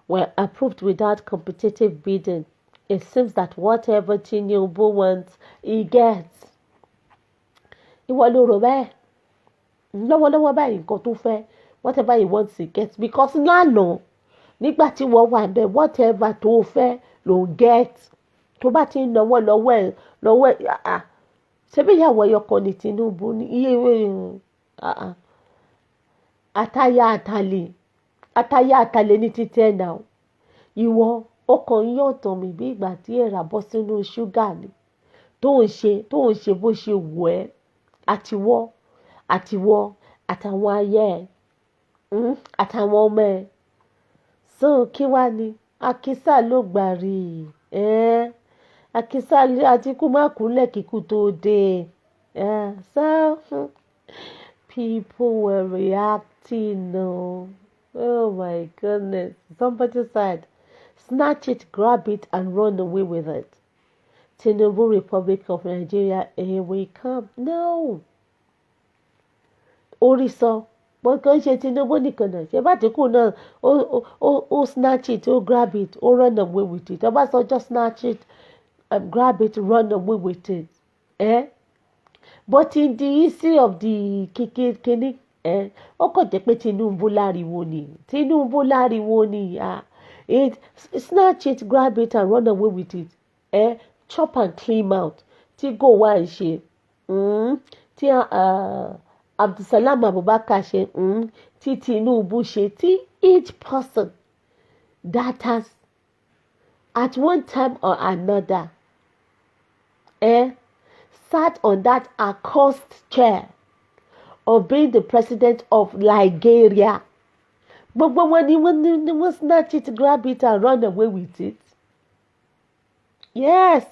were approved without competitive bidding. It seems that whatever Tinubu wants, he gets. Ìwọ ló rò bẹ́ẹ̀. Lọ́wọ́lọ́wọ́ báyìí nǹkan tó fẹ́, whatever he wants, he gets. Because lánàá, nígbà tí wọ́n wà bẹ́ẹ̀, whatever tó fẹ́ ló get. Tó bá ti ń náwó lọ́wọ́ ẹ̀ ṣebí ìyàwó ẹyọkọ ní Tinubu ní iye àtàyà àtàlẹ̀ ní títẹ̀ náà. Ìwọ ọkàn yóò tàn mí bí ìgbà tí èèrà bọ́ sínú ṣúgà ni tó ń ṣe bó ṣe wù ẹ́ àtiwọ́ àtàwọn ayé ẹ̀ àtàwọn ọmọ ẹ̀. So kí wá ni àkísà ló gbà rí àkísà Atiku má kúnlẹ̀ kíkú tó dé. So people were reacting. Oh my goodness. Somebody said, snatch it, grab it, and run away with it. Tinubu, Republic of Nigeria, here we come. No. Orí sọ, bó kàn ṣe Tinubu nìkan náà, ṣe bá Atiku náà, ó snatch it, ó grab it, ó run away with it. Ọba sọ just snatch it, grab it, run away with it. But in the history of the kini, ó kàn jẹ́ pé Tinubu láriwo ni. Snatch it, grab it, and run away with it. Chop and clean mouth. Tí go wá ń ṣe. Tí Abdulsalam Abubakar ṣe. Tí Tinubu ṣe. Tí each person that has at one time or another sat on that accursed chair of being the president of Nigeria. Gbogbo wọn ni wọ́n snatch it, grab it, and run away with it. Yes,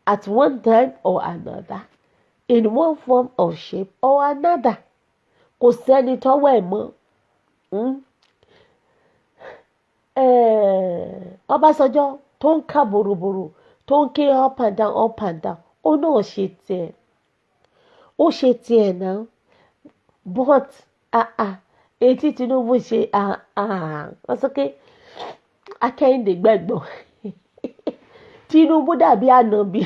at one time or another, in one form or shape or another. Kò sẹ́ni tọ́wọ́ ẹ̀ mọ́. Ọbásanjọ́ tó ń ká bòròbòrò tó ń ké up and down ó náà ṣe tiẹ̀ náà. But etí Tinubu ṣe wọ́n sọ pé Akẹ́hìndé gbẹ̀gbọ́n Tinubu dàbí ànábì.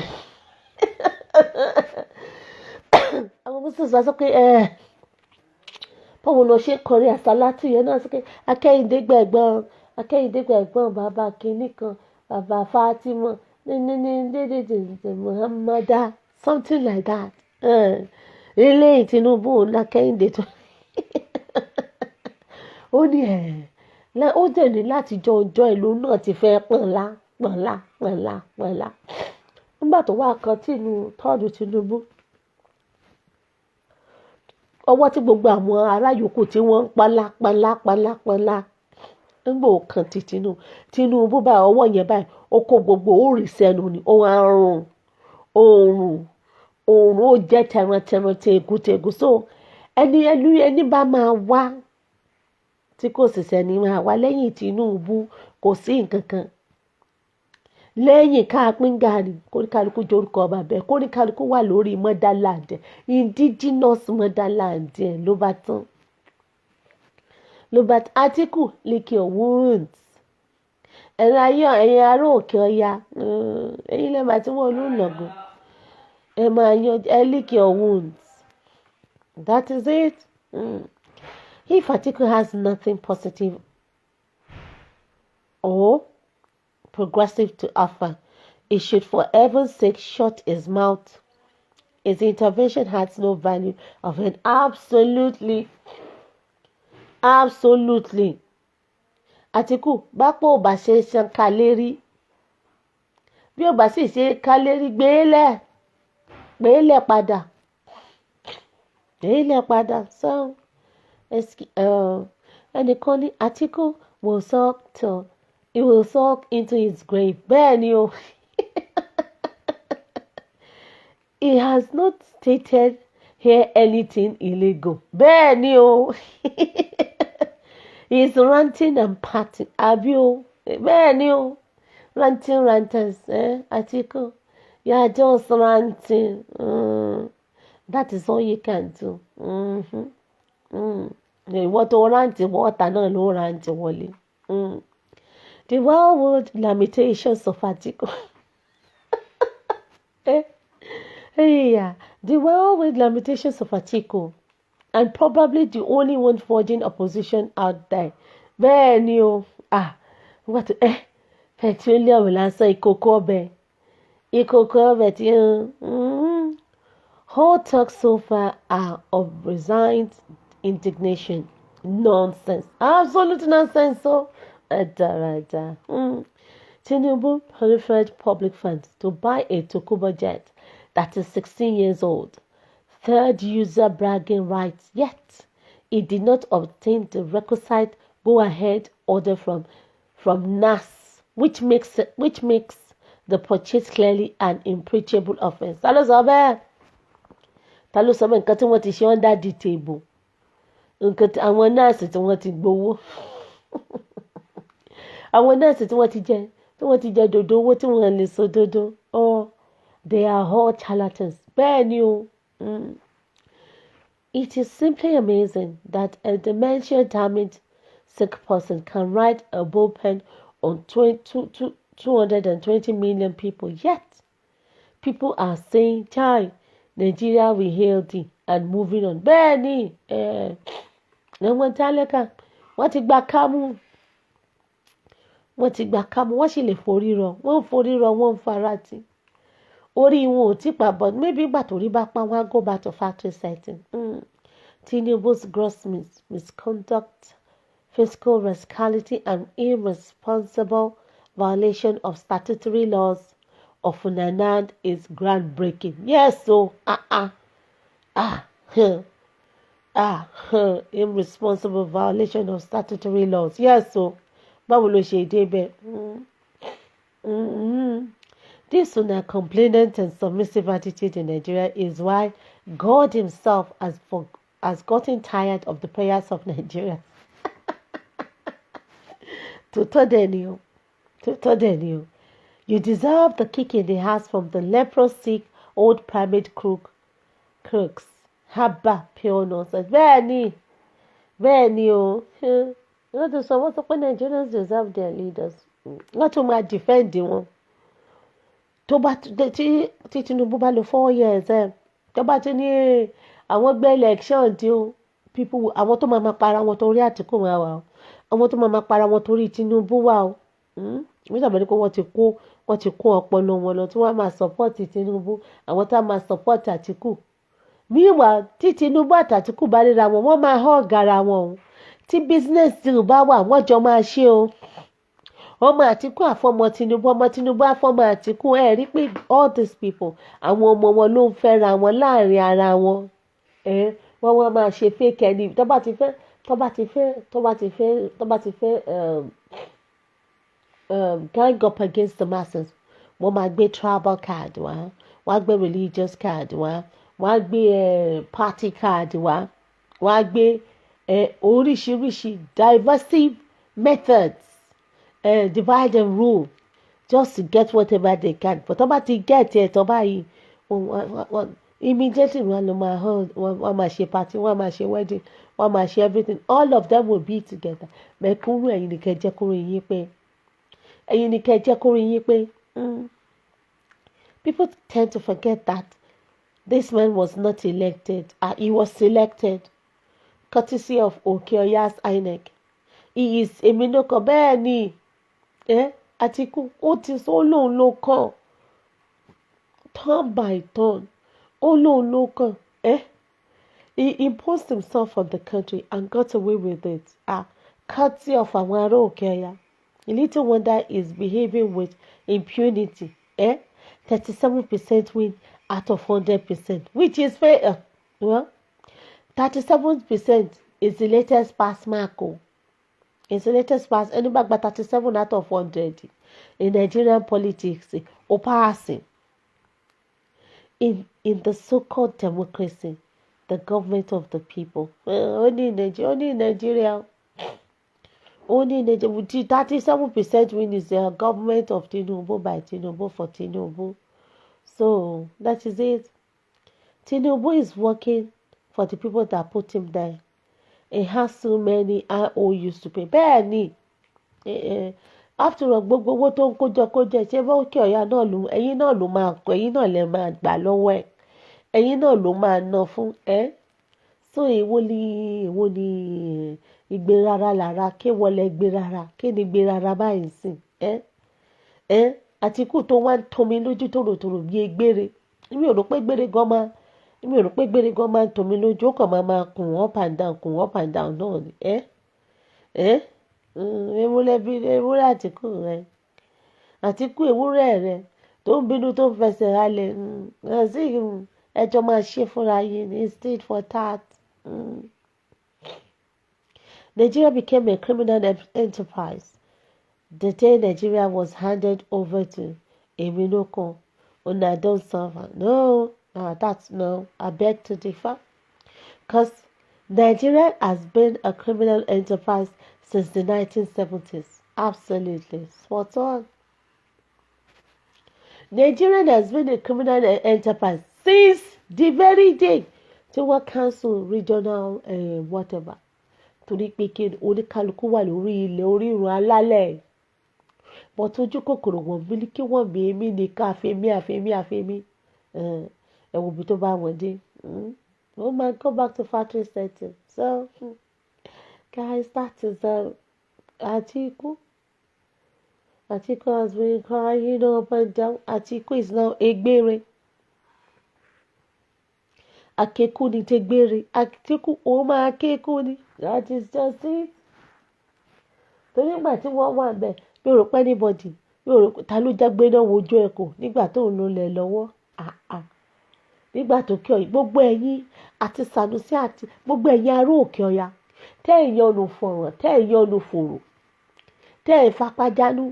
Àwọn Mùsùlùmí sọ pé báwo ló ṣe kọrin àsálátù yẹn náà sọ pé Akẹ́hìndé gbẹ̀gbọ́n bàbá kìíní kan bàbá Fatima Muhammada, something like that. Ilé Tinubu ńlá Kẹ́hìndé tó ó ní ó dẹ̀ ní láti jọ ọjọ́ ìlú náà ti fẹ́ pọ̀nlá. Nígbà tó wá kan tọ́ọ̀dù Tinubu, ọwọ́ tí gbogbo àwọn ará yòókù tí wọ́n ń pálá. Nígbà òkan ti Tinubu báyìí ọwọ́ yẹn báyìí ó kó gbogbo orí sẹ́nu ni ó wá oòrùn ó jẹ́ tẹran tegu. So ẹni bá máa wá tí kò sì sẹ́ni máa wá lẹ́yìn Tinubu kò sí nǹkan kan. Lẹ́yìn ká pín gàrí kóníkálukú jorúkọ ọba bẹ́ẹ̀ kóníkálukú wà lórí motherland indigenous motherland ló bá tán. Atiku, lick your wounds. Ẹ̀yin ará òkè ọya ẹ̀yin lẹ́bàá tí wọ́n lù lọ́gùn máa yan lick your wounds. That is it. If Atiku has nothing positive or progressive to offer, he should for heaven's sake shut his mouth. His intervention has no value of it. Absolutely. Àtíkù bápò ò bá ṣe san ká lérí bí ò bá sì ṣe ká lérí gbélẹ̀ padà so ẹnìkan ní Atiku will suck into his grave bẹ́ẹ̀ ni o. He has not stated here anything illegal bẹ́ẹ̀ ni o. He is ranting and parting àbí o bẹ́ẹ̀ ni o. Ranters Atiku you are just ranting. That is all you can do. Ìwọ tó rántí wọ́ọ̀tà náà ló rántí wọlé. The wildwood lamentations of Atiku. Yeah, the wildwood lamentations of Atiku, and probably the only one forging opposition out there. Bẹ́ẹ̀ ni o. What? Petroleum lásán ìkòkò ọbẹ̀ tí whole talk so far are of resigned indignation. Nonsense. Absolute nonsense. So, Tinubu preferred public funds to buy a Tokubo jet that is 16 years old. Third user bragging rights, yet he did not obtain the requisite go-ahead order from NAS, which makes the purchase clearly an impeachable offence. Ta ló sọ bẹ́ẹ̀ nǹkan tí wọ́n ti ṣe under the table, nǹkan tí àwọn nọ́ọ̀sì tí wọ́n ti gbowó, àwọn nọ́ọ̀sì tí wọ́n ti jẹ dodo owó tí wọ́n lè sọ dodo. They are all charlatans. Bẹ́ẹ̀ ni o. It is simply amazing that a dementia-damaged sick person can write a bullpen on 220 million people, yet people are saying, "Chai, Nigeria will hail thee," and moving on. Bẹ́ẹ̀ ni àwọn tálákà wọ́n ti gba kámú, wọ́n sì lè forí rọ, wọ́n ń farati. Orí wọn ò tí pa, but maybe ìgbà tó rí bá pa wọ́n á go back to factory setting. Tinubu's gross misconduct, fiscal rascality, and irresponsible violation of statutory laws of Funanad is groundbreaking. Yes, so irresponsible violation of statutory laws. Yes, so báwo ló ṣe dé bẹ́ẹ̀? This complainant and submissive attitude in Nigeria is why God himself has gotten tired of the prayers of Nigeria. Tòótọ́ dẹ̀ ni o. You deserve the kick in the ass from the leprosy old private crooks. Haba pure nonsense. Bẹ́ẹ̀ ni o. Wọ́n ti sọ pé Nigerians deserve their leaders. Wọ́n tún máa defend wọn. Tó bá tí Tinubu bá lò 4 years tó bá ti ní àwọn gbé election tí o people àwọn tó máa para wọn torí Àtíkù máa wà o, àwọn tó máa para wọn torí Tinubu wà o. Wọ́n sábà ní pé wọ́n ti kó ọpọlọ wọn lọ tí wọ́n máa support Tinubu, àwọn tá máa support Àtíkù. Meanwhile tí Tinubu àti Àtíkù bá ríra wọn, wọ́n máa hug ara wọn o. Tí business deal bá wà, wọ́n jọ máa ṣe o. Ọmọ Àtíkù àfọmọ Tinubu, ọmọ Tinubu àfọmọ Àtíkù. Rí pé all these people àwọn ọmọ wọn ló ń fẹ́ra wọn láàrin ara wọn. Wọ́n máa ṣe fake ẹni tó bá ti fẹ́ gang up against the masses. Wọ́n máa gbé tribal card wá, wọ́n á gbé religious card wá, wọ́n á gbé party card wá, wọ́n á gbé oríṣiríṣi divisive methods. Divide and rule just to get whatever they can. But tó bá ti get it, tó bá yìí immediately wọ́n máa ṣe party, wọ́n máa ṣe wedding, wọ́n máa ṣe everything. All of them will be together. Mẹ̀kúnnù ẹ̀yin ni kẹ́ jẹ́ kó rí yín pé people tend to forget that this man was not elected. He was selected courtesy of Okeoya's INEC. He is Eminoko bẹ́ẹ̀ ni. Atiku ó ti sọ lóun ló kàn turn by turn, ó lóun ló kàn. He imposed himself on the country and got away with it. courtesy of àwọn ará òkè ọya. Little wonder is behaving with impunity. 37% win out of 100%, which is fair. Well, 37% is the latest pass mark. It's the latest pass. Anybody but 37 out of 100 in Nigerian politics or passing. In the so-called democracy, the government of the people. Only in Nigeria. 37% win is the government of Tinubu by Tinubu for Tinubu. So that is it. Tinubu is working for the people that put him there. He has so many IOUs to pay. Bẹ́ẹ̀ni, after all, gbogbo owó tó ń kójọ ṣé bá òkè ọ̀yà náà ló ẹ̀yin náà ló máa kọ ẹ̀yin náà lè máa gbà lọ́wọ́ ẹ̀ ẹ̀yin náà ló máa ná fún ẹ́. So èwo ni ìgbérara lára kí wọ́n lè gbérara kí ni gbérara báyìí sìn ẹ́ Àtíkù tó wá ń tomi lójú tòròtòrò bí egbére mi ò rò pé gbére gan máa ń tomi lójú ó kàn máa kùn up and down náà ni ewúrẹ́ Àtíkù rẹ Àtíkù ewúrẹ́ rẹ tó ń bínú tó ń fẹsẹ̀ halẹ̀ ẹjọ́ máa ṣe fúnra yín ní state for that. Nigeria became a criminal enterprise the day Nigeria was handed over to Eminoko Unadon server. No, I beg to differ. Because Nigeria has been a criminal enterprise since the 1970s. Absolutely. Spot on. Nigeria has been a criminal enterprise since the very day tí wọ́n cancel regional whatever. Torí pé kí oníkálukú wà lórí ilẹ̀ orírun alálẹ̀. But ojú kòkòrò wọn mílíkì wọn bí èmi nìkan àfẹ́mí. Ẹ wo bí tó bá wọn dé. Oh man, go back to factory setting. So, guys, that is Atiku. Atiku has been crying up and down. Atiku is now egbere. Akeku ni tegbere. Atiku oma akeku ni. That is just it. Torí ìgbà tí wọ́n wà bẹ́ẹ̀ mi ò rò pé anybody mi ò rò pé ta ló jágbe náà wojú ẹ̀kọ́ nígbà tó ń lò lẹ̀ lọ́wọ́. Nígbà tó kí ọ̀yìn gbogbo ẹ̀yin àti Sanusi àti gbogbo ẹ̀yin ará òkè ọya tẹ́ ẹ̀ yọnu fọ̀rọ̀ tẹ́ ẹ̀ yọnu fòrò tẹ́ ẹ̀ fapájánú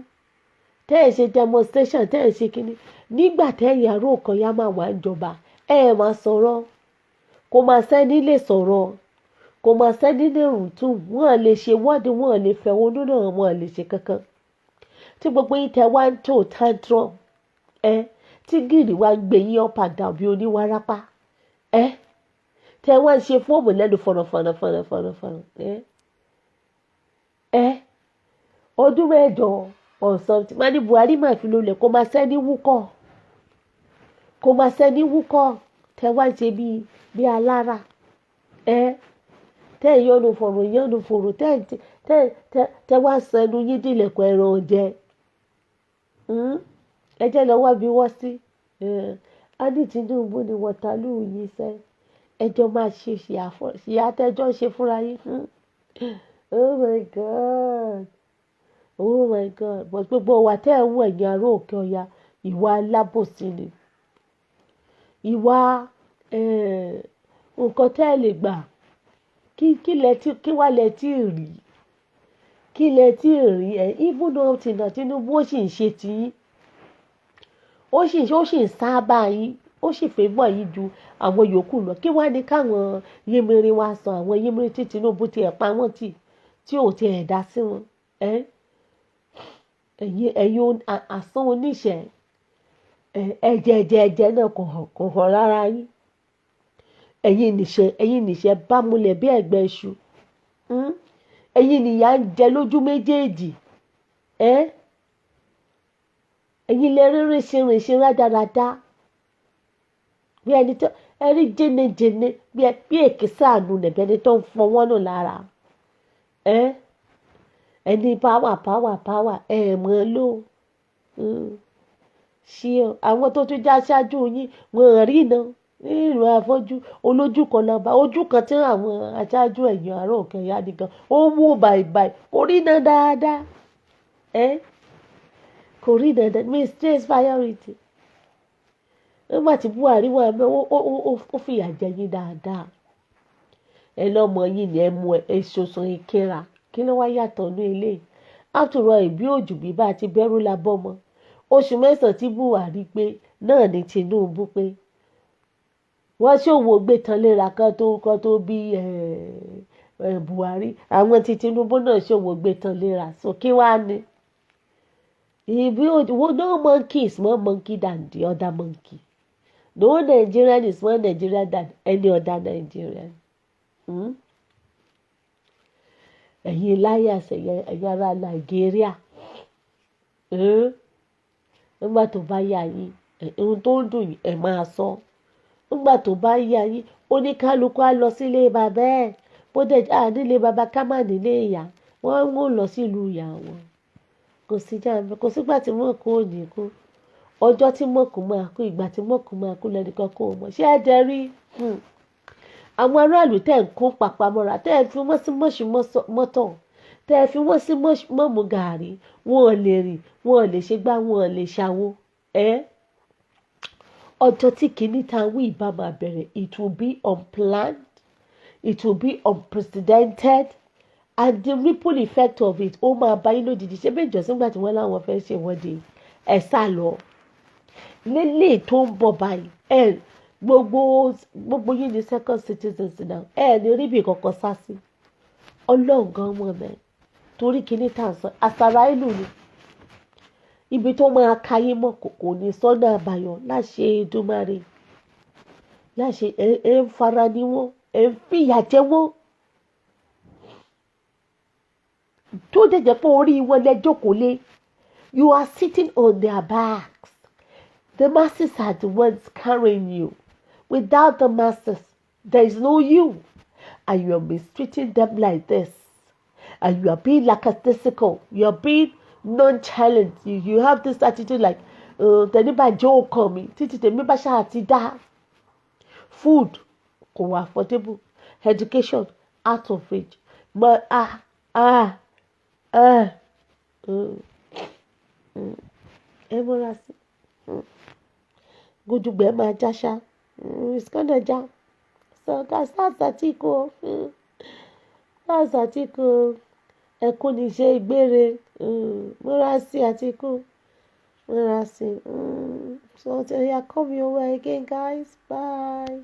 tẹ́ ẹ̀ ṣe demonstration tẹ́ ẹ̀ ṣe kínní nígbà tẹ́ ẹ̀yin ará òkè ọya máa wà ń jọba máa sọ̀rọ̀ kò máa sẹ́ni lè sọ̀rọ̀ kò máa sẹ́ni lè rùtùn wọ́n lè ṣe wọ́ọ̀dì wọ́n lè fẹ̀hónú náà wọ́n lè ṣe kankan tí gbogbo yín tẹ́ wá ń tó tantrum tí gìrì wá ń gbé yín up and down bí oníwárápá tẹ́ wá ń ṣe fóòmù lẹ́nu fọ̀nàfọ̀nà ọdún mẹ́jọ ọ̀sán tí wọ́n ní Buhari máa fi lólẹ̀ kó máa sẹ́ni wúkọ́ tẹ́ wá ń ṣe bí alára tẹ́ yọnu fòrò tẹ́ wá sẹ́nu yín dìlẹ̀kọ̀ ẹran jẹ ẹjẹ́ lọ́wọ́ bí wọ́n sí a ní Tinubu ni wọ́tálù yìí sẹ́ ẹjọ́ máa ṣe ṣìyàtẹ́jọ́ ṣe fúnra yín oh my god but gbogbo wa tẹ́ ẹ̀ ń wọ̀ ẹ̀yìn ará òkè ọya ìwà alábòsí ni ìwà nǹkan tẹ́ ẹ lè gbà kí wà lẹ tí rí even though Tinubu ó sì ń ṣe tí ó sì ń sábà yín ó sì fẹ́ bọ̀ yín ju àwọn yòókù lọ kí wá ní káwọn yémere wá sọ àwọn yémere tí Tinubu ti ẹ̀ pa wọ́n tí ò ti ẹ̀ dá sí wọn ẹ̀yin àsán oníṣẹ́ ẹ̀jẹ̀ náà kò hàn rárá yín ẹ̀yin nìṣẹ́ bá múlẹ̀ bí ẹ̀gbẹ́ iṣu ẹ̀yin nìyà ń jẹ lójú méjèèjì ẹ̀yin lè rìnṣin rádaràda bí ẹni tó ẹrí jẹnẹjẹnẹ bí èkìsà àánú nẹ̀bẹ̀ ẹni tó ń fọwọ́ náà lára ẹni power mọ́ ló ṣí ọ àwọn tó tún já ṣáájú yín wọ́n rí iná ní ìlú afọ́jú olójú kan náà bá ojú kan tí àwọn aṣáájú ẹ̀yìn àárọ̀ òkè ẹ̀yà nìkan ó wò bàìbàì kò rí iná dáadáa kò rí dandan mistakes priority nígbà tí Buhari wà mẹ́ ó fìyà jẹ yín dáadáa ẹ lọ́mọ yìí ni ẹ mú ẹ ṣoṣo ìkíra kí ló wá yàtọ̀ ní ilé àtúrọ̀ ìbí òjò bíbá àti bẹ́rù la bọ́mọ oṣù mẹ́sàn-án tí Buhari pé náà ní Tinubu pé wọ́n ṣòwò gbé tán léra kan tó bí Buhari àwọn tí Tinubu náà ṣòwò gbé tán léra so kí wàá ní. Ìbí òjò no monkey is more monkey than the other monkey. No Nigerian is more Nigerian than any other Nigerian. Ẹ̀yin liars ẹ̀yin ará Nàìjíríà nígbà tó bá yá yín ohun tó ń dùn yín ẹ̀ máa sọ nígbà tó bá yá yín oníkálukú á lọ sílé bàbá ẹ̀ bó dẹ̀ nílé bàbá ká má nílé ìyá wọ́n ń lọ sílùú ìyá wọn kò sí jàǹbá kò sígbà tí mọ̀kú ò ní kú ọjọ́ tí mọ̀kú máa kú ìgbà tí mọ̀kú máa kú lẹ́nìkan kò mọ̀ ṣé ẹ jẹ́ rí àwọn aráàlú tẹ̀ ń kó papamọ́ra tẹ̀ ń fi wọ́n sí mọ́ṣú mọ́tọ̀ tẹ̀ ń fi wọ́n sí mọ́mú gàárì wọn ò lè rìn wọn ò lè ṣe gbá wọn ò lè ṣàwo ọjọ́ tí kìíní ta wí ìbá máa bẹ̀rẹ̀ it will be unplanned it will be unprecedented and the ripple effect of it ó máa bá yín lójijì ṣé bẹ́ẹ̀ ìjọsìn gbà tí wọ́n láwọn fẹ́ ṣe ìwọ́de ẹ̀ sá lọ lélẹ̀ tó ń bọ̀ báyìí gbogbo yín ní second citizens náà ní oríbi kankan sá sí ọlọ́run gan mọ̀ mẹ́ torí kíní tá à ń sọ àṣàrà ìlú ni ibi tó máa ka yín mọ́ kò ní sọ́nà àbáyọ láṣẹ Èdùmàrè láṣẹ ẹ̀ ń fara ní wọ́n ẹ̀ ń fìyà jẹ wọ́n. tó jẹjẹ pé orí wọn lẹ́jọ́ kò lé you are sitting on their backs the masses are the ones carrying you without the masses there is no you and you are mistreating them like this and you are being lackadaisical you are being nonchalant you have this attitude like tẹ̀lé bá jẹ́ ọkàn mi títí tèmi bá ṣáà ti dá food kò wà affordable education out of reach but ẹ múra sí gúdúgbẹ máa jáṣá it's gonna jam so that's Atiku ẹkún ní ṣe ìgbére múra sí Atiku múra sí so till you come your way again guys bye.